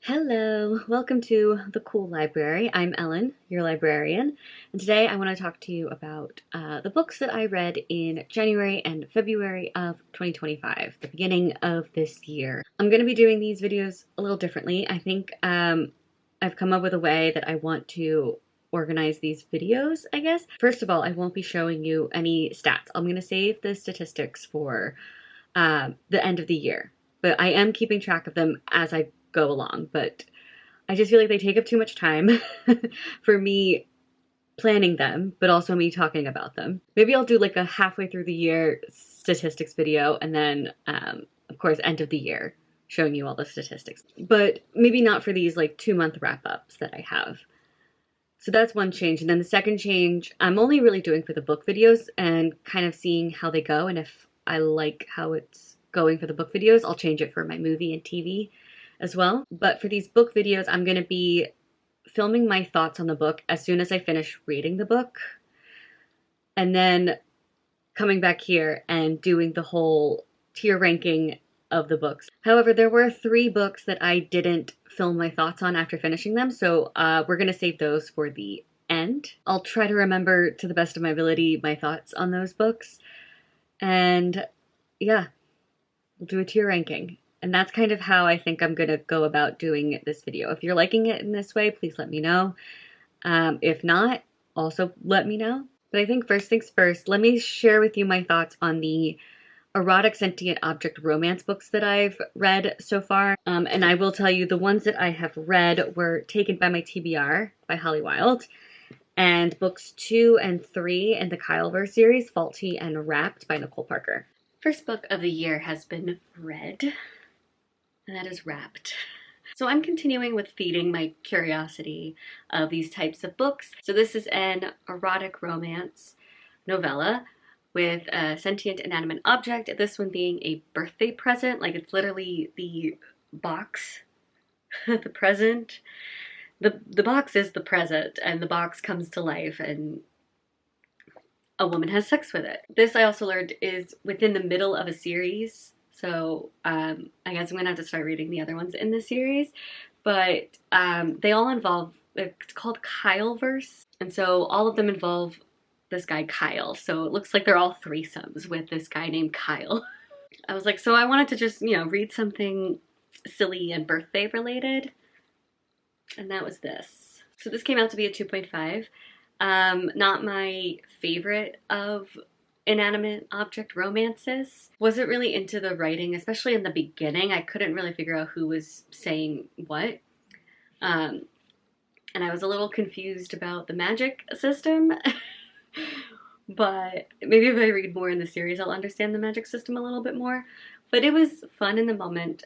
Hello, welcome to the Cool Library. I'm Ellen, your librarian, and today I want to talk to you about the books that I read in January and February of 2025, the beginning of this year. I'm going to be doing these videos a little differently. I think I've come up with a way that I want to organize these videos, I guess. First of all, I won't be showing you any stats. I'm going to save the statistics for the end of the year, but I am keeping track of them as I go along, but I just feel like they take up too much time for me planning them, but also me talking about them. Maybe I'll do like a halfway through the year statistics video and then, of course, end of the year showing you all the statistics, but maybe not for these like 2-month wrap-ups that I have. So that's one change. And then the second change, I'm only really doing for the book videos and kind of seeing how they go. And if I like how it's going for the book videos, I'll change it for my movie and TV as well. But for these book videos, I'm going to be filming my thoughts on the book as soon as I finish reading the book, and then coming back here and doing the whole tier ranking of the books. However, there were 3 books that I didn't film my thoughts on after finishing them, so we're going to save those for the end. I'll try to remember to the best of my ability my thoughts on those books, and yeah, we'll do a tier ranking. And that's kind of how I think I'm going to go about doing this video. If you're liking it in this way, please let me know. If not, also let me know. But I think first things first, let me share with you my thoughts on the erotic sentient object romance books that I've read so far. And I will tell you the ones that I have read were Taken by My TBR by Holly Wilde, and books 2 and 3 in the Kyleverse series, Faulty and Wrapped by Nicole Parker. First book of the year has been read, and that is Wrapped. So I'm continuing with feeding my curiosity of these types of books. So this is an erotic romance novella with a sentient inanimate object, this one being a birthday present. Like, it's literally the box, the present. The box is the present, and the box comes to life, and a woman has sex with it. This, I also learned, is within the middle of a series. So I guess I'm going to have to start reading the other ones in the series. But they all involve, it's called Kyleverse. And so all of them involve this guy Kyle. So it looks like they're all threesomes with this guy named Kyle. I was like, so I wanted to just, read something silly and birthday related. And that was this. So this came out to be a 2.5. Not my favorite of inanimate object romances. Wasn't really into the writing, especially in the beginning. I couldn't really figure out who was saying what. And I was a little confused about the magic system. But maybe if I read more in the series, I'll understand the magic system a little bit more. But it was fun in the moment.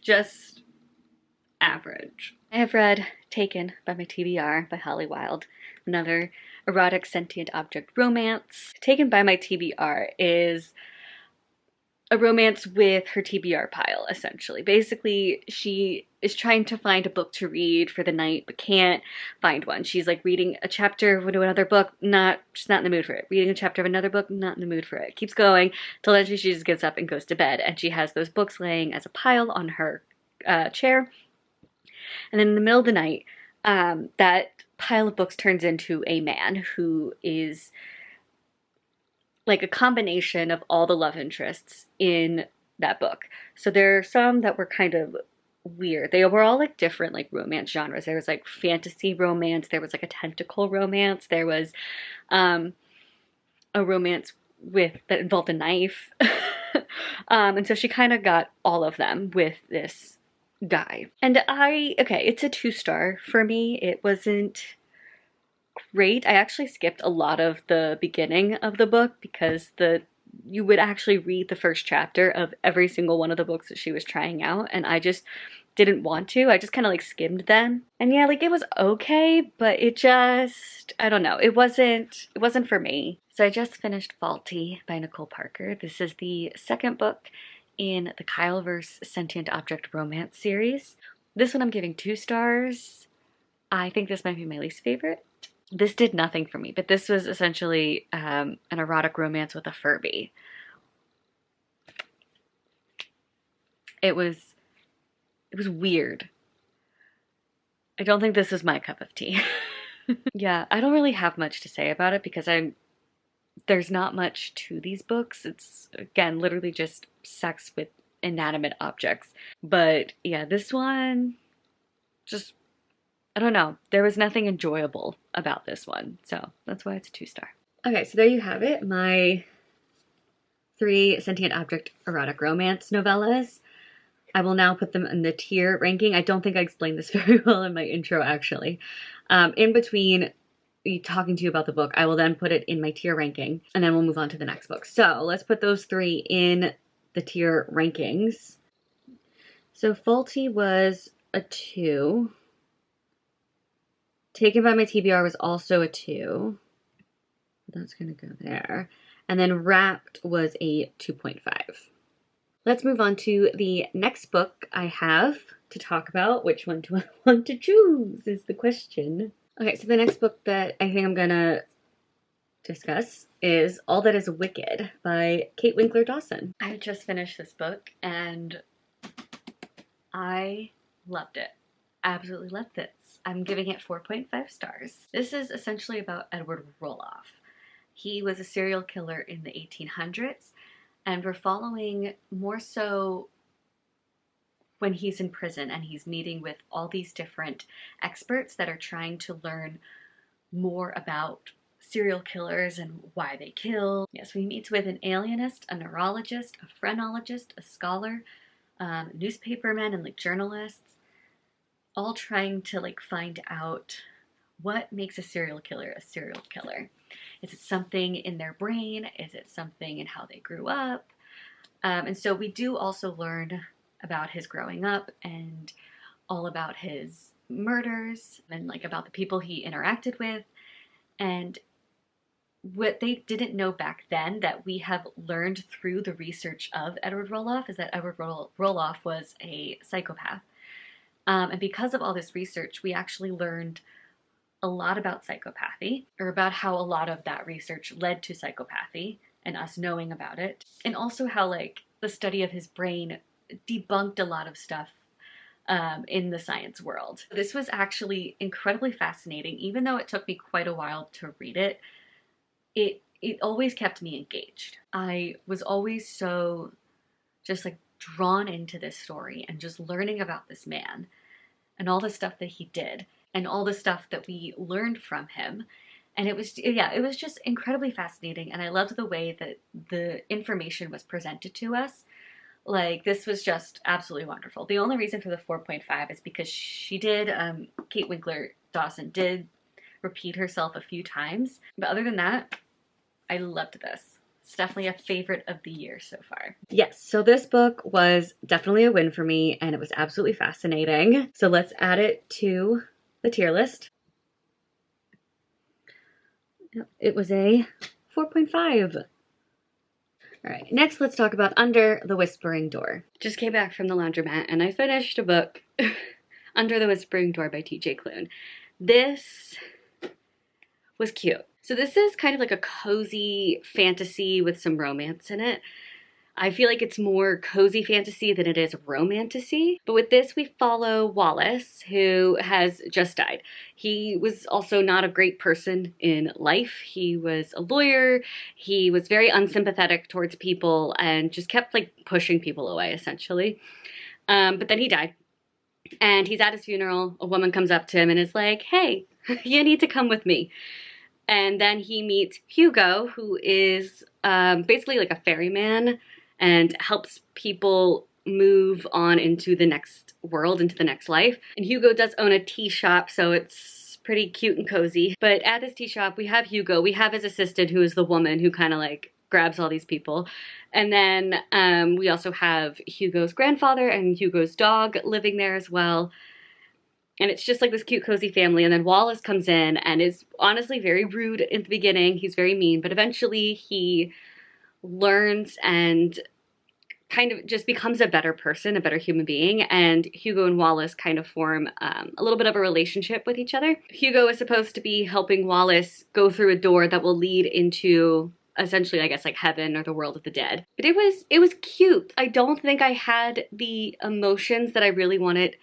Just average. I have read Taken by My TBR by Holly Wilde, another erotic sentient object romance. Taken by My TBR is a romance with her TBR pile, essentially. Basically, she is trying to find a book to read for the night, but can't find one. She's like reading a chapter of another book, she's not in the mood for it. Reading a chapter of another book, not in the mood for it. Keeps going, till eventually she just gets up and goes to bed, and she has those books laying as a pile on her chair. And then in the middle of the night, that pile of books turns into a man who is like a combination of all the love interests in that book. So there are some that were kind of weird. They were all like different like romance genres. There was like fantasy romance, there was like a tentacle romance, there was a romance that involved a knife. And so she kind of got all of them with this guy. And it's a 2-star for me. It wasn't great. I actually skipped a lot of the beginning of the book because you would actually read the first chapter of every single one of the books that she was trying out, and I just didn't want to. I just kind of like skimmed them. And yeah, like it was okay, but it just, I don't know, it wasn't for me. So I just finished Faulty by Nicole Parker. This is the second book in the Kyleverse Sentient Object Romance series. This one I'm giving 2 stars. I think this might be my least favorite. This did nothing for me, but this was essentially an erotic romance with a Furby. It was weird. I don't think this is my cup of tea. Yeah, I don't really have much to say about it because there's not much to these books. It's, again, literally just sex with inanimate objects. But yeah, this one, just, I don't know. There was nothing enjoyable about this one. So that's why it's a 2-star. Okay, so there you have it. My 3 sentient object erotic romance novellas. I will now put them in the tier ranking. I don't think I explained this very well in my intro, actually. In between talking to you about the book, I will then put it in my tier ranking, and then we'll move on to the next book. So let's put those 3 in the tier rankings. So Faulty was a 2. Taken by My TBR was also a 2. That's going to go there. And then Wrapped was a 2.5. Let's move on to the next book I have to talk about. Which one do I want to choose is the question. Okay, so the next book that I think I'm gonna discuss is All That Is Wicked by Kate Winkler Dawson. I just finished this book and I loved it. Absolutely loved this. I'm giving it 4.5 stars. This is essentially about Edward Roloff. He was a serial killer in the 1800s, and we're following more so when he's in prison and he's meeting with all these different experts that are trying to learn more about serial killers and why they kill. Yes, he meets with an alienist, a neurologist, a phrenologist, a scholar, newspapermen, and like journalists, all trying to like find out what makes a serial killer a serial killer. Is it something in their brain? Is it something in how they grew up? And so we do also learn about his growing up and all about his murders and like about the people he interacted with. And what they didn't know back then that we have learned through the research of Edward Roloff is that Edward Roloff was a psychopath. And because of all this research, we actually learned a lot about psychopathy, or about how a lot of that research led to psychopathy and us knowing about it. And also how like the study of his brain debunked a lot of stuff in the science world. This was actually incredibly fascinating. Even though it took me quite a while to read it, it always kept me engaged. I was always so just like drawn into this story and just learning about this man and all the stuff that he did and all the stuff that we learned from him. And it was just incredibly fascinating. And I loved the way that the information was presented to us. Like, this was just absolutely wonderful. The only reason for the 4.5 is because Kate Winkler Dawson did repeat herself a few times. But other than that, I loved this. It's definitely a favorite of the year so far. Yes, so this book was definitely a win for me, and it was absolutely fascinating. So let's add it to the tier list. It was a 4.5. All right, next let's talk about Under the Whispering Door. Just came back from the laundromat and I finished a book, Under the Whispering Door by T.J. Klune. This was cute. So this is kind of like a cozy fantasy with some romance in it. I feel like it's more cozy fantasy than it is romantasy. But with this, we follow Wallace, who has just died. He was also not a great person in life. He was a lawyer. He was very unsympathetic towards people and just kept like pushing people away, essentially. But then he died. And he's at his funeral. A woman comes up to him and is like, hey, you need to come with me. And then he meets Hugo, who is basically like a ferryman and helps people move on into the next world, into the next life. And Hugo does own a tea shop, so it's pretty cute and cozy. But at this tea shop, we have Hugo. We have his assistant, who is the woman who kind of like grabs all these people. And then we also have Hugo's grandfather and Hugo's dog living there as well. And it's just like this cute, cozy family. And then Wallace comes in and is honestly very rude in the beginning. He's very mean, but eventually he learns and kind of just becomes a better person, a better human being. And Hugo and Wallace kind of form a little bit of a relationship with each other. Hugo is supposed to be helping Wallace go through a door that will lead into essentially, I guess, like heaven or the world of the dead. But it was cute. I don't think I had the emotions that I really wanted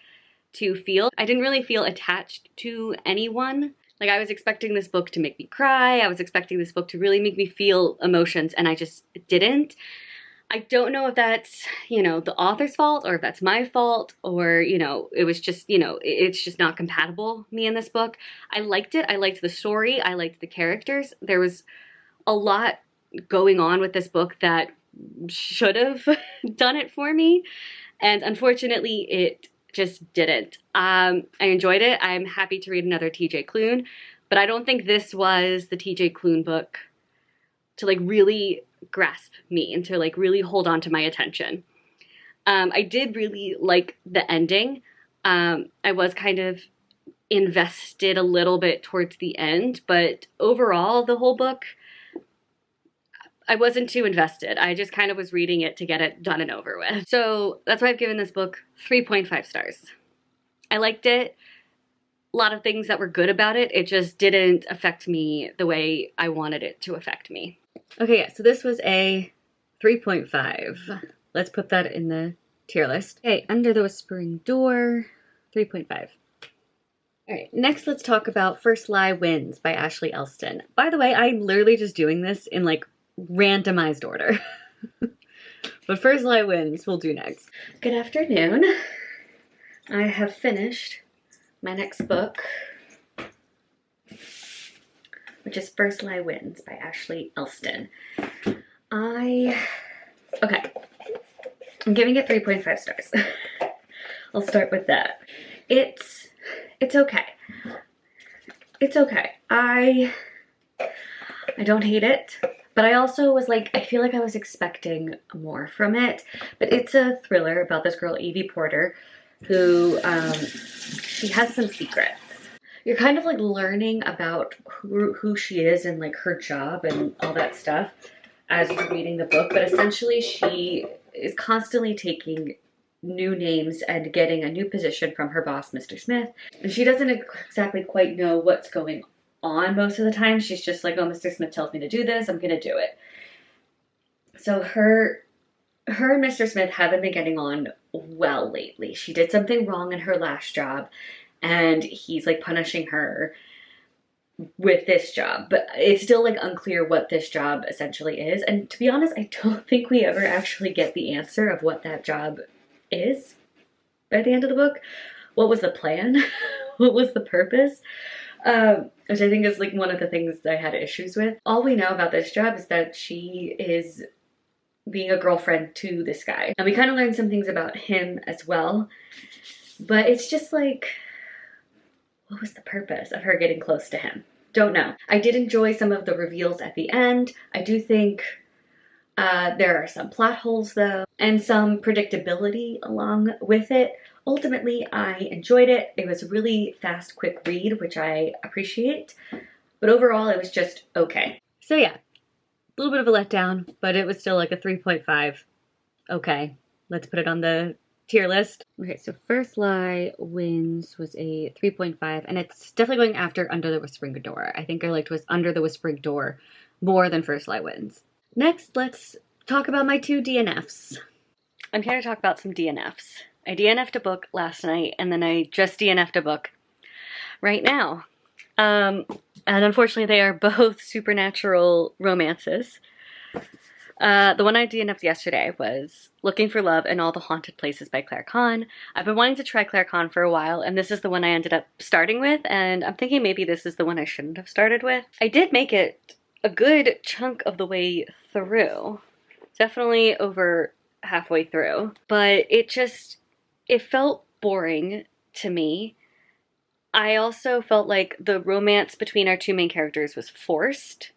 to feel. I didn't really feel attached to anyone. Like, I was expecting this book to make me cry. I was expecting this book to really make me feel emotions, and I just didn't. I don't know if that's, you know, the author's fault or if that's my fault, or, you know, it was just, you know, it's just not compatible, me and this book. I liked it. I liked the story. I liked the characters. There was a lot going on with this book that should have done it for me. And unfortunately, it just didn't. I enjoyed it. I'm happy to read another TJ Klune, but I don't think this was the TJ Klune book to like really grasp me and to like really hold on to my attention. I did really like the ending. I was kind of invested a little bit towards the end, but overall, the whole book, I wasn't too invested. I just kind of was reading it to get it done and over with. So that's why I've given this book 3.5 stars. I liked it. A lot of things that were good about it. It just didn't affect me the way I wanted it to affect me. Okay, yeah, so this was a 3.5. Let's put that in the tier list. Okay, Under the Whispering Door, 3.5. All right, next let's talk about First Lie Wins by Ashley Elston. By the way, I'm literally just doing this in like randomized order. But First Lie Wins we'll do next. Good afternoon. I have finished my next book, which is First Lie Wins by Ashley Elston. Okay, I'm giving it 3.5 stars. I'll start with that. It's okay. It's okay. I don't hate it, but I also was like, I feel like I was expecting more from it. But it's a thriller about this girl, Evie Porter, who, she has some secrets. You're kind of like learning about who she is and like her job and all that stuff as you're reading the book, but essentially she is constantly taking new names and getting a new position from her boss, Mr. Smith. And she doesn't exactly quite know what's going on most of the time. She's just like, oh, Mr. Smith tells me to do this, I'm gonna do it. So her and Mr. Smith haven't been getting on well lately. She did something wrong in her last job, and he's like punishing her with this job, but it's still like unclear what this job essentially is. And to be honest, I don't think we ever actually get the answer of what that job is by the end of the book. What was the plan? What was the purpose? Which I think is like one of the things I had issues with. All we know about this job is that she is being a girlfriend to this guy, and we kind of learn some things about him as well, but it's just like, what was the purpose of her getting close to him? Don't know. I did enjoy some of the reveals at the end. I do think there are some plot holes though, and some predictability along with it. Ultimately, I enjoyed it. It was a really fast, quick read, which I appreciate. But overall, it was just okay. So yeah, a little bit of a letdown, but it was still like a 3.5. Okay, let's put it on the tier list. Okay, so First Lie Wins was a 3.5, and it's definitely going after Under the Whispering Door. I think I liked was Under the Whispering Door more than First Lie Wins. Next, let's talk about my 2 DNFs. I'm here to talk about some DNFs. I DNF'd a book last night, and then I just DNF'd a book right now. And unfortunately, they are both supernatural romances. The one I DNF'd yesterday was Looking for Love in All the Haunted Places by Claire Kahn. I've been wanting to try Claire Kahn for a while, and this is the one I ended up starting with, and I'm thinking maybe this is the one I shouldn't have started with. I did make it a good chunk of the way through. Definitely over halfway through. But it felt boring to me. I also felt like the romance between our 2 main characters was forced.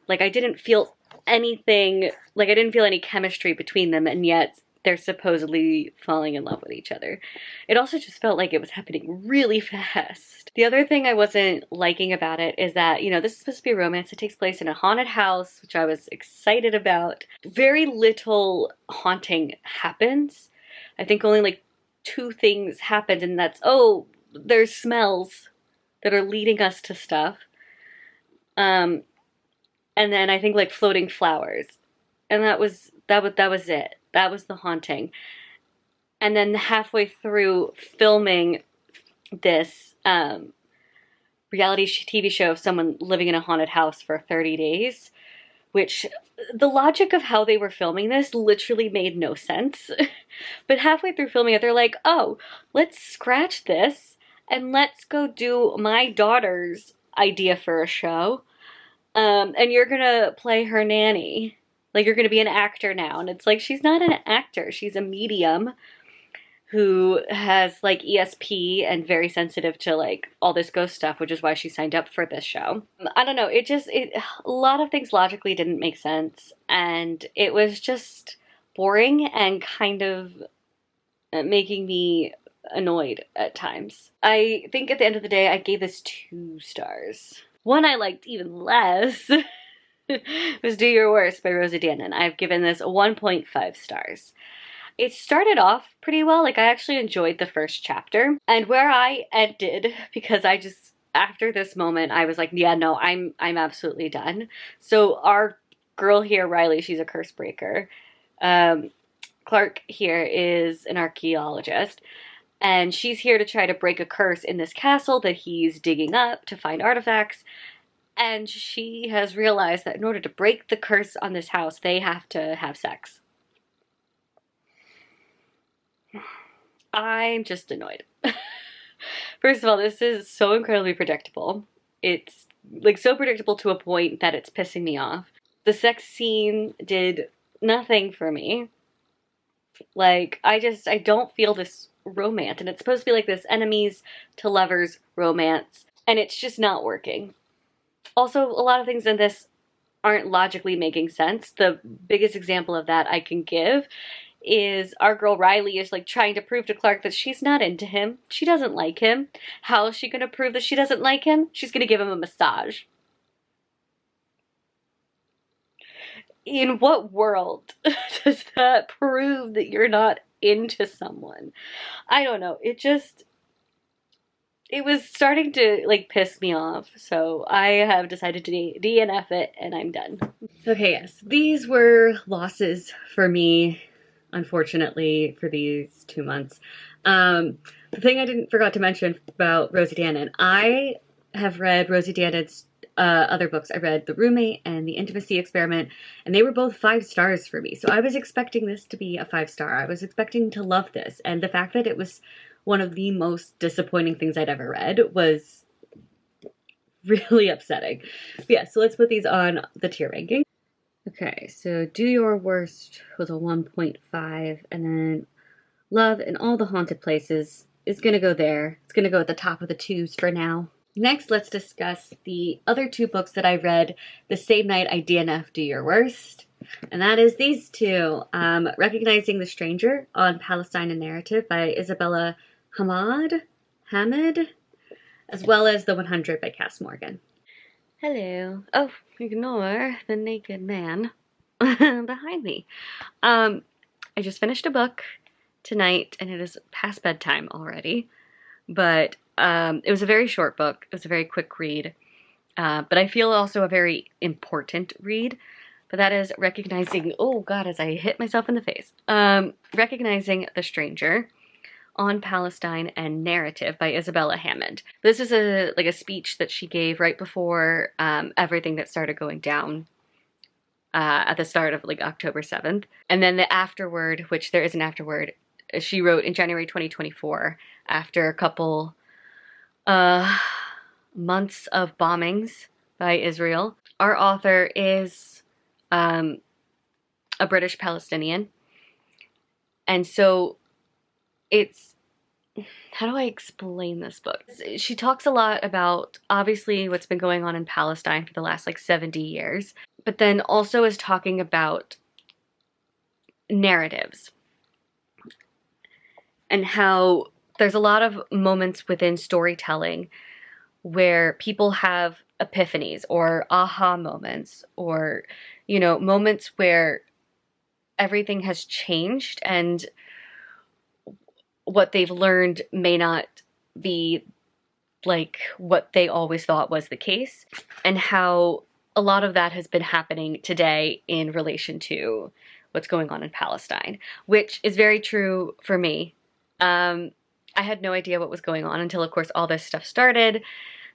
Like, I didn't feel anything, like I didn't feel any chemistry between them, and yet they're supposedly falling in love with each other. It also just felt like it was happening really fast. The other thing I wasn't liking about it is that, you know, this is supposed to be a romance. It takes place in a haunted house, which I was excited about. Very little haunting happens. I think only like 2 things happened, and that's, oh, there's smells that are leading us to stuff. And then I think like floating flowers. And that was it. That was the haunting. And then halfway through filming, this reality TV show of someone living in a haunted house for 30 days, which the logic of how they were filming this literally made no sense. But halfway through filming it, they're like, oh, let's scratch this and let's go do my daughter's idea for a show. And you're gonna play her nanny. Like, you're gonna be an actor now. And it's like, she's not an actor. She's a medium who has like ESP and very sensitive to like all this ghost stuff, which is why she signed up for this show. I don't know, a lot of things logically didn't make sense, and it was just boring and kind of making me annoyed at times. I think at the end of the day, I gave this 2 stars. One I liked even less was Do Your Worst by Rosie Danan. I've given this 1.5 stars. It started off pretty well. Like, I actually enjoyed the first chapter. And where I ended, because after this moment, I was like, yeah, no, I'm absolutely done. So our girl here, Riley, she's a curse breaker. Clark here is an archaeologist. And she's here to try to break a curse in this castle that he's digging up to find artifacts. And she has realized that in order to break the curse on this house, they have to have sex. I'm just annoyed. First of all, this is so incredibly predictable. It's like so predictable to a point that it's pissing me off. The sex scene did nothing for me. Like, I don't feel this romance, and it's supposed to be like this enemies to lovers romance, and it's just not working. Also, a lot of things in this aren't logically making sense. The biggest example of that I can give is our girl Riley is like trying to prove to Clark that she's not into him. She doesn't like him. How is she going to prove that she doesn't like him? She's going to give him a massage. In what world does that prove that you're not into someone? I don't know. It was starting to like piss me off. So I have decided to DNF it, and I'm done. Okay, yes. These were losses for me, unfortunately, for these 2 months. The thing I forgot to mention about Rosie Danan, I have read Rosie Danan's other books. I read The Roommate and The Intimacy Experiment, and they were both 5 stars for me. So I was expecting this to be a 5-star. I was expecting to love this. And the fact that it was one of the most disappointing things I'd ever read was really upsetting. But yeah, so let's put these on the tier ranking. Okay, so Do Your Worst was a 1.5, and then Love in All the Haunted Places is going to go there. It's going to go at the top of the 2s for now. Next, let's discuss the other 2 books that I read the same night I DNF'd Do Your Worst, and that is these 2. Recognizing the Stranger on Palestine and Narrative by Isabella Hamid, as well as The 100 by Cass Morgan. Hello. Oh, ignore the naked man behind me. I just finished a book tonight, and it is past bedtime already. But it was a very short book. It was a very quick read. But I feel also a very important read. But that is Recognizing, oh God, as I hit myself in the face. Recognizing the Stranger on Palestine and Narrative by Isabella Hamid. This is a speech that she gave right before everything that started going down at the start of like October 7th. And then the afterword, which there is an afterword, she wrote in January 2024 after a couple months of bombings by Israel. Our author is a British Palestinian. And so it's, how do I explain this book? She talks a lot about, obviously, what's been going on in Palestine for the last, 70 years, but then also is talking about narratives and how there's a lot of moments within storytelling where people have epiphanies or aha moments or, moments where everything has changed and what they've learned may not be like what they always thought was the case, and how a lot of that has been happening today in relation to what's going on in Palestine, which is very true for me. I had no idea what was going on until, of course, all this stuff started.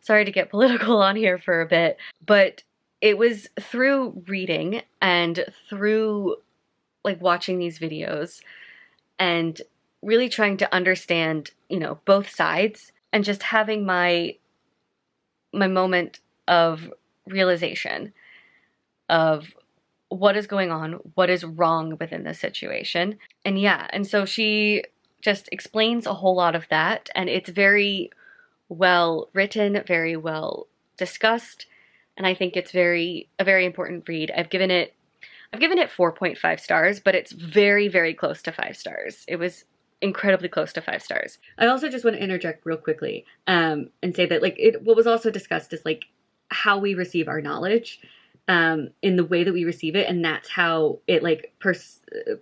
Sorry to get political on here for a bit, but it was through reading and through like watching these videos and really trying to understand, you know, both sides and just having my moment of realization of what is going on, what is wrong within this situation. And yeah, and so she just explains a whole lot of that, and it's very well written, very well discussed, and I think it's a very important read. I've given it 4.5 stars, but it's very, very close to 5 stars. It was incredibly close to 5 stars. I also just want to interject real quickly and say that like what was also discussed is like how we receive our knowledge in the way that we receive it, and that's how it like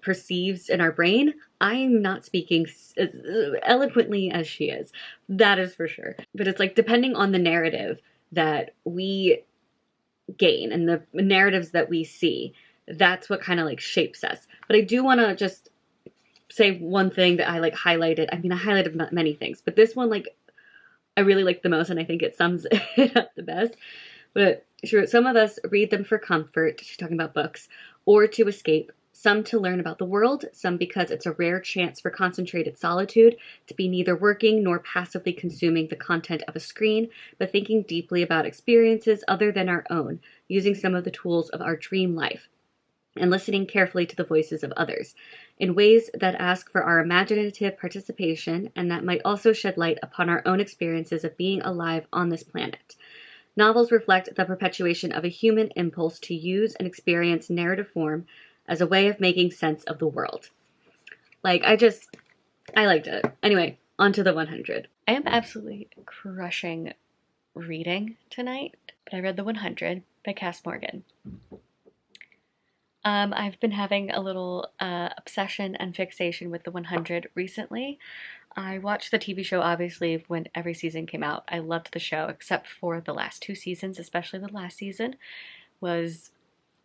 perceives in our brain. I'm not speaking as eloquently as she is, that is for sure. But it's like depending on the narrative that we gain and the narratives that we see, that's what kind of like shapes us. But I do want to just say one thing that I like highlighted. I mean, I highlighted many things, but this one like I really like the most, and I think it sums it up the best. But she wrote, some of us read them for comfort, she's talking about books, or to escape, some to learn about the world, some because it's a rare chance for concentrated solitude, to be neither working nor passively consuming the content of a screen, but thinking deeply about experiences other than our own, using some of the tools of our dream life, and listening carefully to the voices of others, in ways that ask for our imaginative participation and that might also shed light upon our own experiences of being alive on this planet. Novels reflect the perpetuation of a human impulse to use and experience narrative form as a way of making sense of the world. Like, I liked it. Anyway, on to the 100. I am absolutely crushing reading tonight, but I read The 100 by Cass Morgan. I've been having a little obsession and fixation with The 100 recently. I watched the TV show, obviously, when every season came out. I loved the show, except for the last 2 seasons, especially the last season was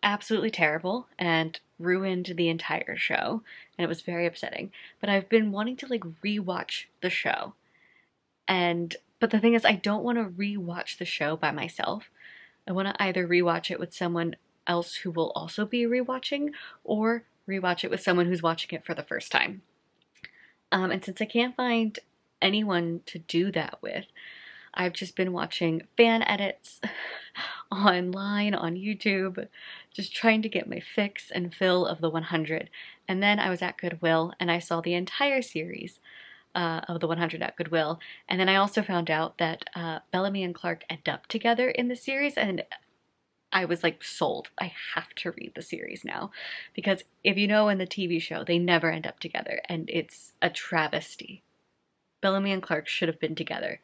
absolutely terrible and ruined the entire show, and it was very upsetting. But I've been wanting to, like, rewatch the show. But the thing is, I don't want to rewatch the show by myself. I want to either rewatch it with someone else who will also be rewatching, or rewatch it with someone who's watching it for the first time. And since I can't find anyone to do that with, I've just been watching fan edits online on YouTube, just trying to get my fix and fill of The 100. And then I was at Goodwill and I saw the entire series of The 100 at Goodwill. And then I also found out that Bellamy and Clark end up together in the series, and I was like sold. I have to read the series now, because if you know in the TV show, they never end up together and it's a travesty. Bellamy and Clark should have been together.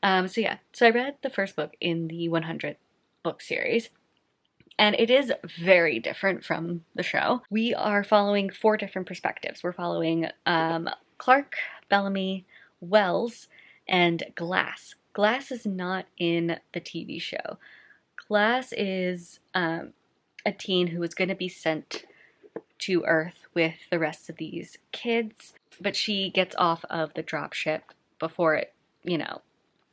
So I read the first book in the 100 book series, and it is very different from the show. We are following 4 different perspectives. We're following Clark, Bellamy, Wells, and Glass. Glass is not in the TV show. Glass is a teen who is going to be sent to Earth with the rest of these kids, but she gets off of the dropship before it, you know,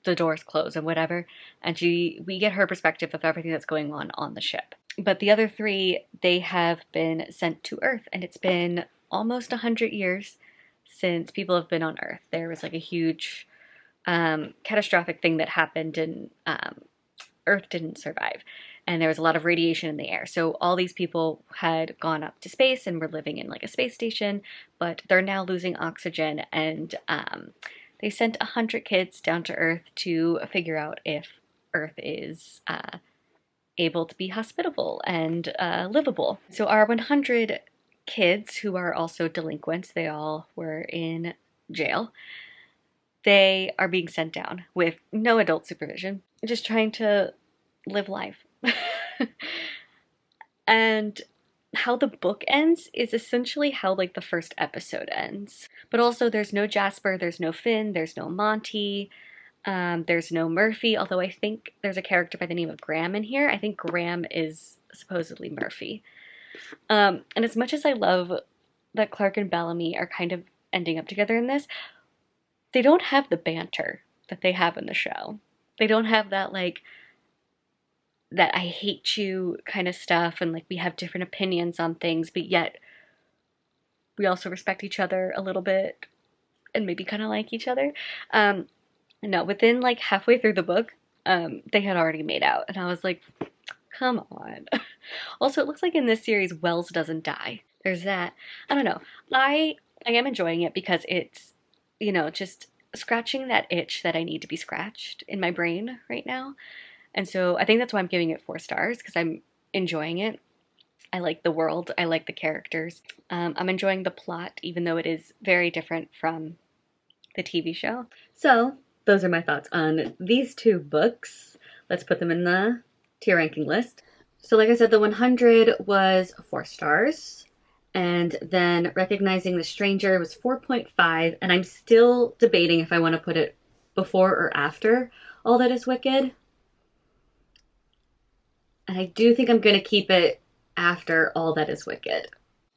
the doors close and whatever, and we get her perspective of everything that's going on the ship. But the other 3, they have been sent to Earth, and it's been almost 100 years since people have been on Earth. There was like a huge catastrophic thing that happened, and Earth didn't survive, and there was a lot of radiation in the air. So all these people had gone up to space and were living in like a space station, but they're now losing oxygen, and they sent 100 kids down to Earth to figure out if Earth is able to be hospitable and livable. So our 100 kids, who are also delinquents, they all were in jail, they are being sent down with no adult supervision, just trying to live life. And how the book ends is essentially how like the first episode ends. But also there's no Jasper, there's no Finn, there's no Monty, there's no Murphy, although I think there's a character by the name of Graham in here. I think Graham is supposedly Murphy. And as much as I love that Clark and Bellamy are kind of ending up together in this, they don't have the banter that they have in the show. They don't have that, like, that I hate you kind of stuff, and like we have different opinions on things, but yet we also respect each other a little bit and maybe kind of like each other. No, within like halfway through the book, they had already made out, and I was like, come on. Also, it looks like in this series, Wells doesn't die. There's that. I don't know. I am enjoying it because it's, you know, just scratching that itch that I need to be scratched in my brain right now. And so I think that's why I'm giving it 4 stars, because I'm enjoying it. I like the world. I like the characters. I'm enjoying the plot, even though it is very different from the TV show. So those are my thoughts on these 2 books. Let's put them in the tier ranking list. So like I said, the 100 was 4 stars. And then Recognizing the Stranger was 4.5. And I'm still debating if I want to put it before or after All That Is Wicked. And I do think I'm going to keep it after All That Is Wicked.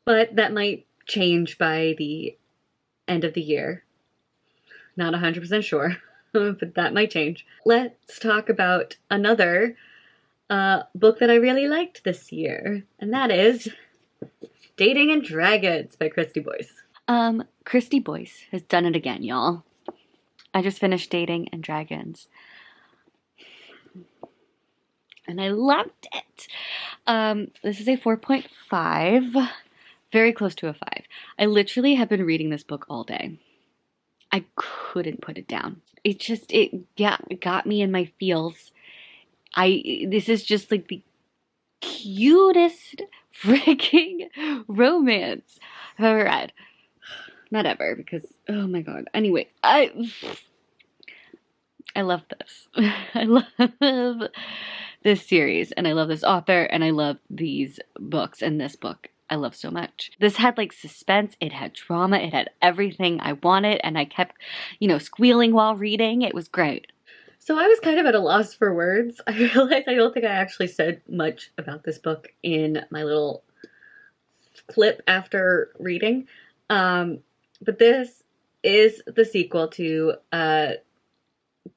But that might change by the end of the year. Not 100% sure, but that might change. Let's talk about another book that I really liked this year, and that is Dating and Dragons by Christy Boyce. Christy Boyce has done it again, y'all. I just finished Dating and Dragons, and I loved it. This is a 4.5, very close to a 5. I literally have been reading this book all day. I couldn't put it down. It got me in my feels. This is just like the cutest freaking romance I've ever read. Not ever, because, oh my god. Anyway, I love this. I love this series, and I love this author, and I love these books, and this book I love so much. This had like suspense, it had drama, it had everything I wanted, and I kept, you know, squealing while reading. It was great. So I was kind of at a loss for words. I realized I don't think I actually said much about this book in my little clip after reading. But this is the sequel to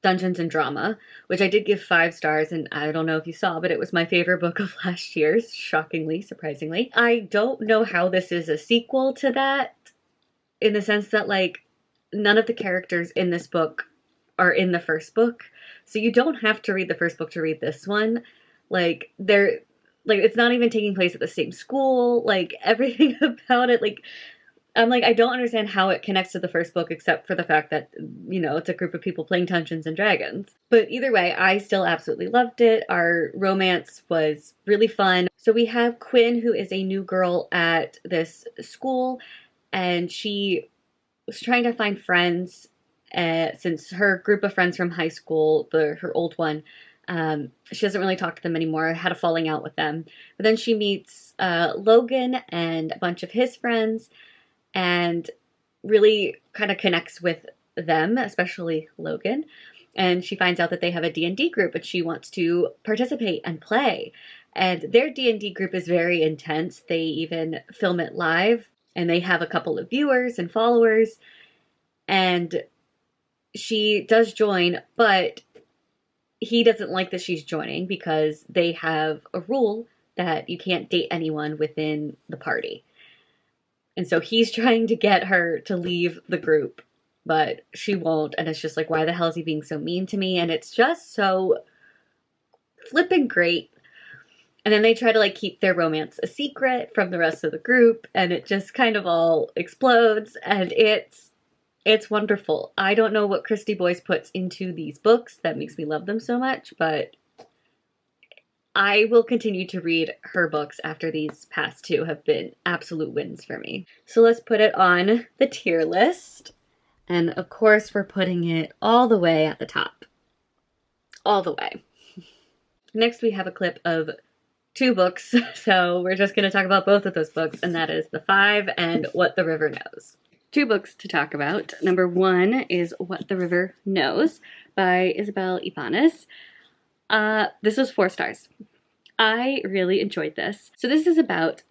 Dungeons and Drama, which I did give 5 stars, and I don't know if you saw, but it was my favorite book of last year's, shockingly, surprisingly. I don't know how this is a sequel to that, in the sense that, like, none of the characters in this book are in the first book, so you don't have to read the first book to read this one. Like, it's not even taking place at the same school, like, everything about it, like, I'm like, I don't understand how it connects to the first book, except for the fact that, you know, it's a group of people playing Dungeons and Dragons. But either way, I still absolutely loved it. Our romance was really fun. So we have Quinn, who is a new girl at this school, and she was trying to find friends, since her group of friends from high school, her old one, she doesn't really talk to them anymore, had a falling out with them. But then she meets Logan and a bunch of his friends, and really kind of connects with them, especially Logan. And she finds out that they have a D&D group, and she wants to participate and play. And their D&D group is very intense. They even film it live, and they have a couple of viewers and followers. And she does join, but he doesn't like that she's joining because they have a rule that you can't date anyone within the party. And so he's trying to get her to leave the group, but she won't. And it's just like, why the hell is he being so mean to me? And it's just so flippin' great. And then they try to like keep their romance a secret from the rest of the group, and it just kind of all explodes, and it's wonderful. I don't know what Christy Boyce puts into these books that makes me love them so much, but I will continue to read her books after these past 2 have been absolute wins for me. So let's put it on the tier list. And of course, we're putting it all the way at the top. All the way. Next, we have a clip of 2 books. So we're just going to talk about both of those books, and that is The Five and What the River Knows. 2 books to talk about. Number 1 is What the River Knows by Isabel Ibanez. This was 4 stars. I really enjoyed this. So this is about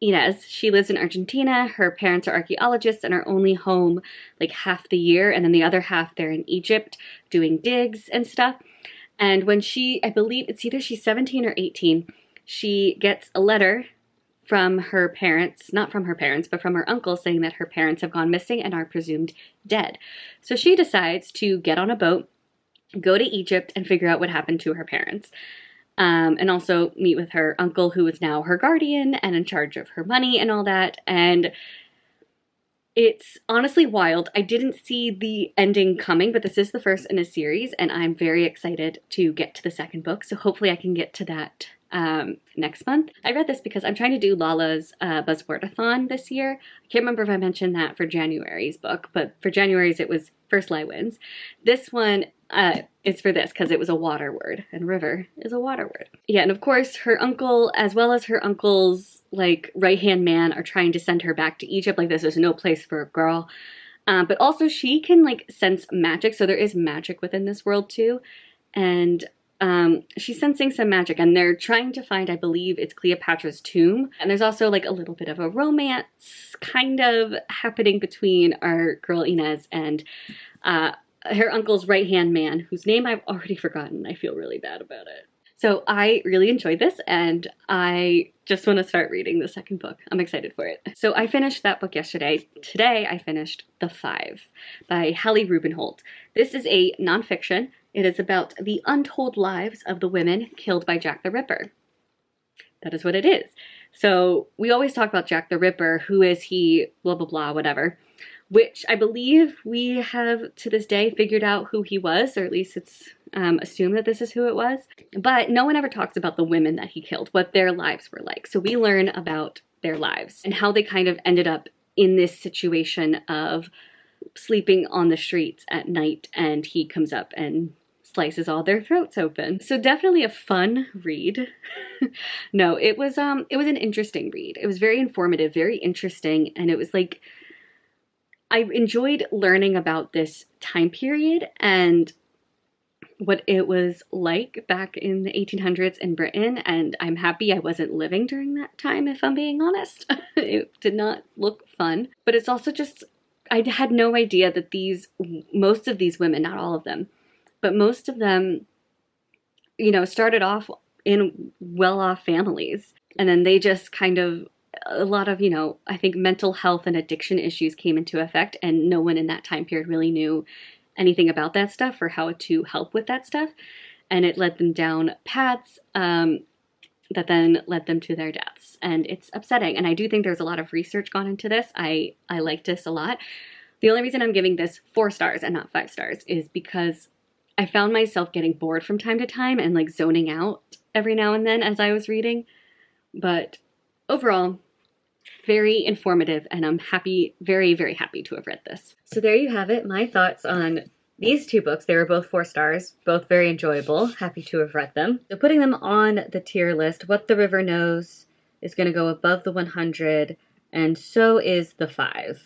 Inez. She lives in Argentina. Her parents are archaeologists and are only home like half the year, and then the other half they're in Egypt doing digs and stuff. And when I believe it's either she's 17 or 18, she gets a letter from her parents, not from her parents, but from her uncle, saying that her parents have gone missing and are presumed dead. So she decides to get on a boat, go to Egypt, and figure out what happened to her parents. And also meet with her uncle, who is now her guardian and in charge of her money and all that. And it's honestly wild. I didn't see the ending coming, but this is the first in a series, and I'm very excited to get to the second book. So hopefully I can get to that next month. I read this because I'm trying to do Lala's Buzzwordathon this year. I can't remember if I mentioned that for January's book, but for January's it was First Lie Wins. This one is for this because it was a water word, and river is a water word. Yeah, and of course her uncle, as well as her uncle's like right-hand man, are trying to send her back to Egypt. Like, this is no place for a girl. But also she can like sense magic, so there is magic within this world too. And she's sensing some magic, and they're trying to find, I believe it's Cleopatra's tomb. And there's also like a little bit of a romance kind of happening between our girl Inez and her uncle's right-hand man, whose name I've already forgotten. I feel really bad about it. So I really enjoyed this, and I just want to start reading the second book. I'm excited for it. So I finished that book yesterday. Today I finished The Five by Hallie Rubenhold. This is a nonfiction. It is about the untold lives of the women killed by Jack the Ripper. That is what it is. So we always talk about Jack the Ripper. Who is he? Blah, blah, blah, whatever. Which I believe we have to this day figured out who he was, or at least it's assumed that this is who it was. But no one ever talks about the women that he killed, what their lives were like. So we learn about their lives and how they kind of ended up in this situation of sleeping on the streets at night, and he comes up and slices all their throats open. So definitely a fun read. No, it was an interesting read. It was very informative, very interesting, and it was like, I enjoyed learning about this time period and what it was like back in the 1800s in Britain, and I'm happy I wasn't living during that time, if I'm being honest. It did not look fun, but it's also just, I had no idea that most of these women, not all of them, but most of them, you know, started off in well-off families, and then they just kind of, a lot of, you know, I think mental health and addiction issues came into effect, and no one in that time period really knew anything about that stuff or how to help with that stuff. And it led them down paths that then led them to their deaths. And it's upsetting. And I do think there's a lot of research gone into this. I liked this a lot. The only reason I'm giving this 4 stars and not 5 stars is because I found myself getting bored from time to time and like zoning out every now and then as I was reading. But overall, very informative, and I'm happy, very, very happy to have read this. So there you have it, my thoughts on these 2 books. They were both 4 stars, both very enjoyable, happy to have read them. So putting them on the tier list, What the River Knows is going to go above the 100, and so is The Five.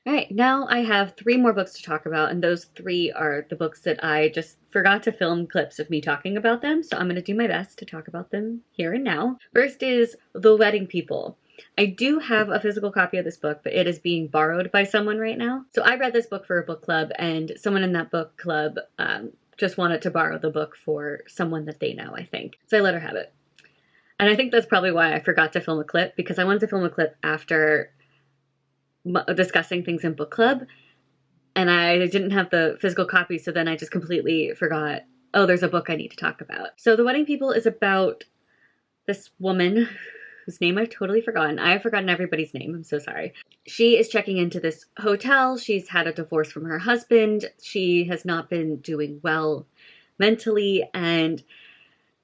All right, now I have 3 more books to talk about, and those 3 are the books that I just forgot to film clips of me talking about them, so I'm going to do my best to talk about them here and now. First is The Wedding People. I do have a physical copy of this book, but it is being borrowed by someone right now. So I read this book for a book club, and someone in that book club just wanted to borrow the book for someone that they know, I think. So I let her have it. And I think that's probably why I forgot to film a clip, because I wanted to film a clip after discussing things in book club, and I didn't have the physical copy, so then I just completely forgot, oh, there's a book I need to talk about. So The Wedding People is about this woman whose name I've totally forgotten. I have forgotten everybody's name. I'm so sorry. She is checking into this hotel. She's had a divorce from her husband. She has not been doing well mentally and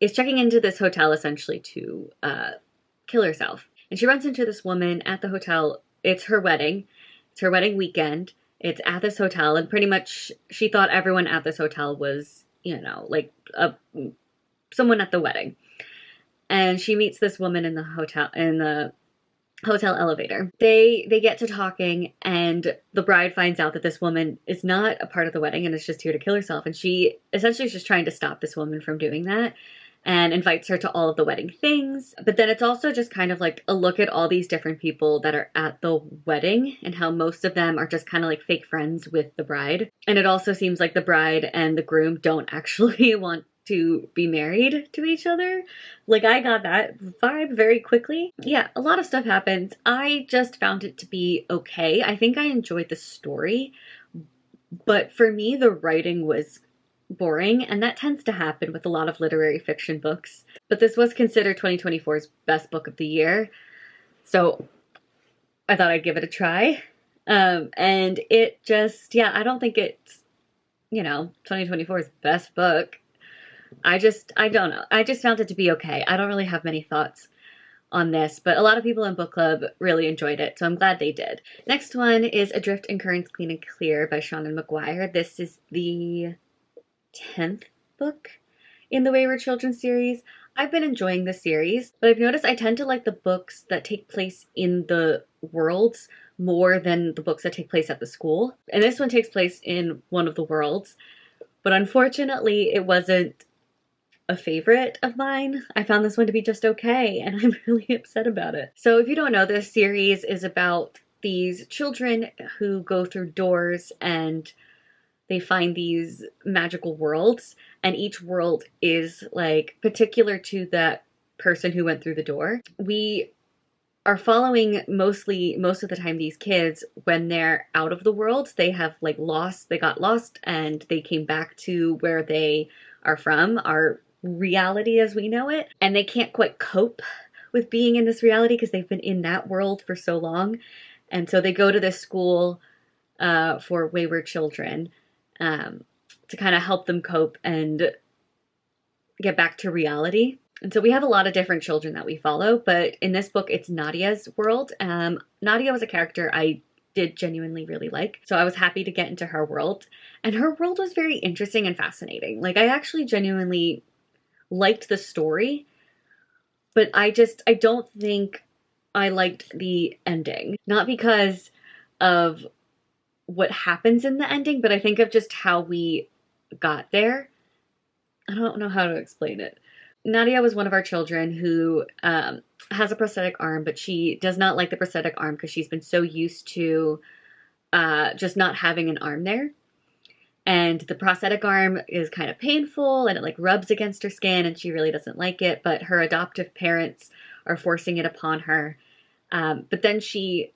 is checking into this hotel essentially to kill herself. And she runs into this woman at the hotel. It's her wedding. It's her wedding weekend. It's at this hotel, and pretty much she thought everyone at this hotel was, you know, like someone at the wedding. And she meets this woman in the hotel elevator. They get to talking, and the bride finds out that this woman is not a part of the wedding and is just here to kill herself. And she essentially is just trying to stop this woman from doing that. and invites her to all of the wedding things. But then it's also just kind of like a look at all these different people that are at the wedding and how most of them are just kind of like fake friends with the bride. And it also seems like the bride and the groom don't actually want to be married to each other. Like, I got that vibe very quickly. Yeah, a lot of stuff happens. I just found it to be okay. I think I enjoyed the story, but for me, the writing was boring, and that tends to happen with a lot of literary fiction books. But this was considered 2024's best book of the year, so I thought I'd give it a try. And it just, yeah, I don't think it's, 2024's best book. I don't know. I just found it to be okay. I don't really have many thoughts on this, but a lot of people in book club really enjoyed it, so I'm glad they did. Next one is Adrift in Currents Clean and Clear by Seanan McGuire. This is the 10th book in the Wayward Children series. I've been enjoying the series, but I've noticed I tend to like the books that take place in the worlds more than the books that take place at the school. And this one takes place in one of the worlds, but unfortunately it wasn't a favorite of mine. I found this one to be just okay, and I'm really upset about it. So if you don't know, this series is about these children who go through doors and they find these magical worlds, and each world is like particular to that person who went through the door. We are following most of the time these kids when they're out of the world. They have like they got lost and they came back to where they are from, our reality as we know it, and they can't quite cope with being in this reality because they've been in that world for so long. And so they go to this school for wayward children to kind of help them cope and get back to reality. And so we have a lot of different children that we follow, but in this book, it's Nadia's world. Nadia was a character I did genuinely really like, so I was happy to get into her world. And her world was very interesting and fascinating. Like, I actually genuinely liked the story, but I don't think I liked the ending. Not because of what happens in the ending, but I think of just how we got there. I don't know how to explain it. Nadia was one of our children who has a prosthetic arm, but she does not like the prosthetic arm because she's been so used to just not having an arm there. And the prosthetic arm is kind of painful and it like rubs against her skin and she really doesn't like it, but her adoptive parents are forcing it upon her. But then she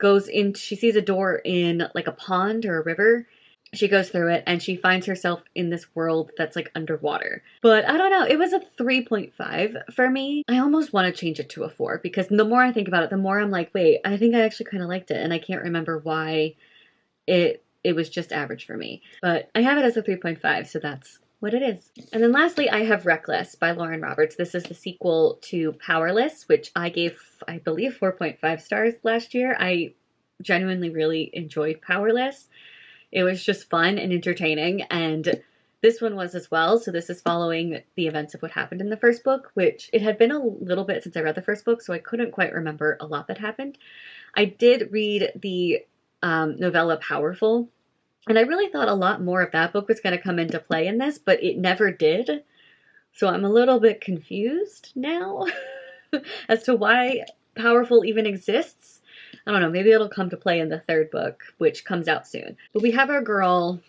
sees a door in like a pond or a river. She goes through it and she finds herself in this world that's like underwater. But I don't know, it was a 3.5 for me. I almost want to change it to a 4 because the more I think about it, the more I'm like, wait, I think I actually kind of liked it and I can't remember why it was just average for me. But I have it as a 3.5, so that's what it is. And then lastly, I have Reckless by Lauren Roberts. This is the sequel to Powerless, which I gave, I believe, 4.5 stars last year. I genuinely really enjoyed Powerless. It was just fun and entertaining, and this one was as well. So this is following the events of what happened in the first book, which it had been a little bit since I read the first book, so I couldn't quite remember a lot that happened. I did read the novella Powerful, and I really thought a lot more of that book was going to come into play in this, but it never did. So I'm a little bit confused now as to why Powerful even exists. I don't know, maybe it'll come to play in the third book, which comes out soon. But we have our girl,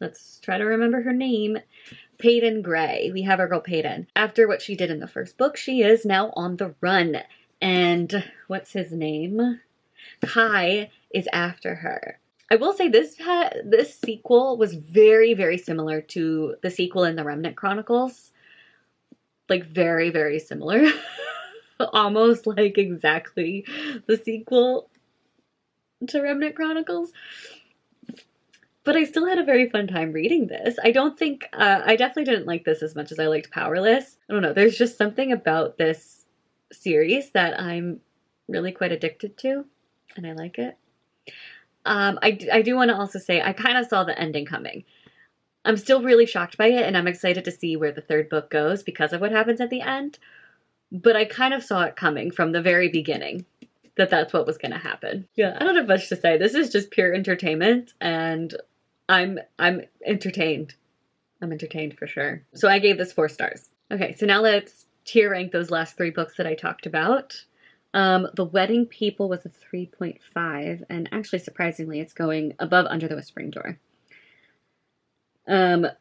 let's try to remember her name, Peyton Gray. We have our girl Peyton. After what she did in the first book, she is now on the run. And what's his name? Kai is after her. I will say this sequel was very, very similar to the sequel in the Remnant Chronicles. Like, very, very similar. Almost like exactly the sequel to Remnant Chronicles. But I still had a very fun time reading this. I definitely didn't like this as much as I liked Powerless. I don't know, there's just something about this series that I'm really quite addicted to, and I like it. I do want to also say I kind of saw the ending coming. I'm still really shocked by it, and I'm excited to see where the third book goes because of what happens at the end. But I kind of saw it coming from the very beginning, that that's what was going to happen. Yeah, I don't have much to say. This is just pure entertainment, and I'm entertained. I'm entertained for sure. So I gave this 4 stars. Okay, so now let's tier rank those last three books that I talked about. The Wedding People was a 3.5, and actually, surprisingly, it's going above Under the Whispering Door.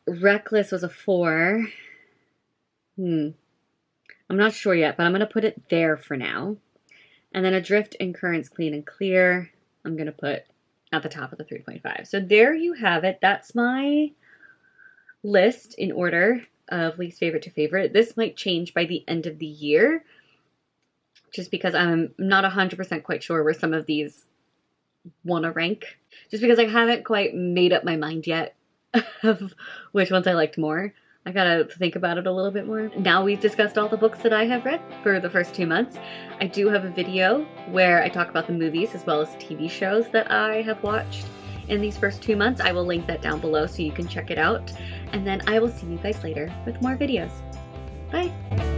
Reckless was a 4. I'm not sure yet, but I'm going to put it there for now. And then Adrift and Currents, Clean and Clear, I'm going to put at the top of the 3.5. So there you have it. That's my list in order of least favorite to favorite. This might change by the end of the year, just because I'm not 100% quite sure where some of these want to rank. Just because I haven't quite made up my mind yet of which ones I liked more. I gotta think about it a little bit more. Now we've discussed all the books that I have read for the first 2 months. I do have a video where I talk about the movies as well as TV shows that I have watched in these first 2 months. I will link that down below so you can check it out. And then I will see you guys later with more videos. Bye!